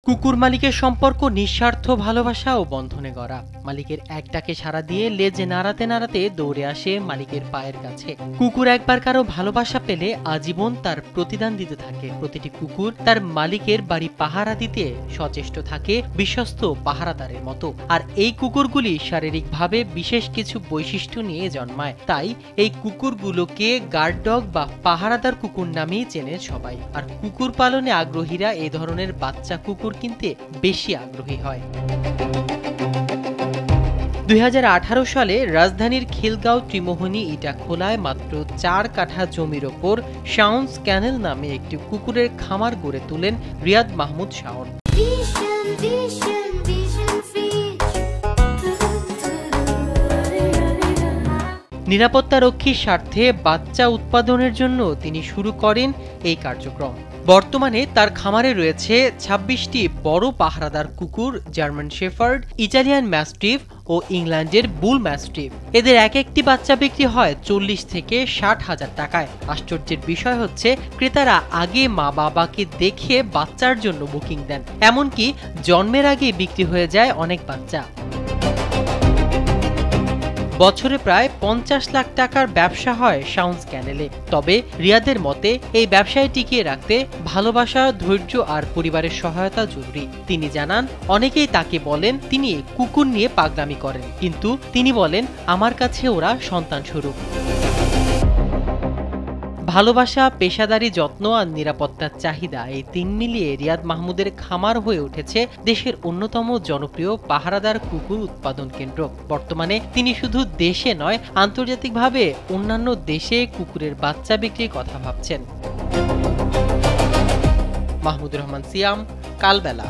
কুকুর মালিকের সম্পর্ক নিঃস্বার্থ ভালোবাসা ও বন্ধনে গড়া। মালিকের এক ডাকে সাড়া দিয়ে লেজে নাড়াতে নাড়াতে দৌড়ে আসে মালিকের পায়ের কাছে। কুকুর একবার কারো ভালোবাসা পেলে আজীবন তার প্রতিদান দিতে থাকে। প্রতিটি কুকুর তার মালিকের বাড়ি পাহারা দিতে সচেষ্ট থাকে, বিশ্বস্ত পাহারাদারের মতো। আর এই কুকুরগুলি শারীরিকভাবে বিশেষ কিছু বৈশিষ্ট্য নিয়ে জন্মায়, তাই এই কুকুরগুলোকে গার্ড ডগ বা পাহারাদার কুকুর নামেই চেনে সবাই। আর কুকুর পালনে আগ্রহীরা এই ধরনের বাচ্চা কুকুর কিনতে বেশি আগ্রহী হয়। 2018 সালে রাজধানীর খিলগাঁও ত্রিমোহনী ইটাখোলায় মাত্র 4 কাঠা জমির ওপর শাউন্স ক্যানেল নামে একটি কুকুরের খামার গড়ে তোলেন রিয়াদ মাহমুদ শাওন। নিরাপত্তারক্ষীর স্বার্থে বাচ্চা উৎপাদনের জন্য তিনি শুরু করেন এই কার্যক্রম। বর্তমানে তার খামারে রয়েছে 26টি বড় পাহারাদার কুকুর, জার্মান শেফার্ড, ইটালিয়ান ম্যাস্টিফ ও ইংল্যান্ডের বুল ম্যাস্টিফ। এদের এক একটি বাচ্চা বিক্রি হয় 40 থেকে 60 হাজার টাকায়। আশ্চর্যের বিষয় হচ্ছে, ক্রেতারা আগে মা বাবাকে দেখে বাচ্চার জন্য বুকিং দেন, এমনকি জন্মের আগে বিক্রি হয়ে যায় অনেক বাচ্চা। বছরে প্রায় 50 লাখ টাকার ব্যবসা হয় শাউন্স ক্যানেলে। তবে রিয়াদের মতে এই ব্যবসায় টিকিয়ে রাখতে ভালোবাসা, ধৈর্য আর পরিবারের সহায়তা জরুরি। তিনি জানান, অনেকেই তাকে বলেন তিনি কুকুর নিয়ে পাগলামি করেন, কিন্তু তিনি বলেন, আমার কাছে ওরা সন্তান স্বরূপ। ভালোবাসা, পেশাদারি যত্ন আর নিরাপত্তার চাহিদা, এই তিন মিলিয়ে রিয়াদ মাহমুদের খামার হয়ে উঠেছে দেশের অন্যতম জনপ্রিয় পাহারাদার কুকুর উৎপাদন কেন্দ্র। বর্তমানে তিনি শুধু দেশে নয়, আন্তর্জাতিকভাবে অন্যান্য দেশে কুকুরের বাচ্চা বিক্রির কথা ভাবছেন। মাহমুদুর রহমান সিয়াম, কালবেলা।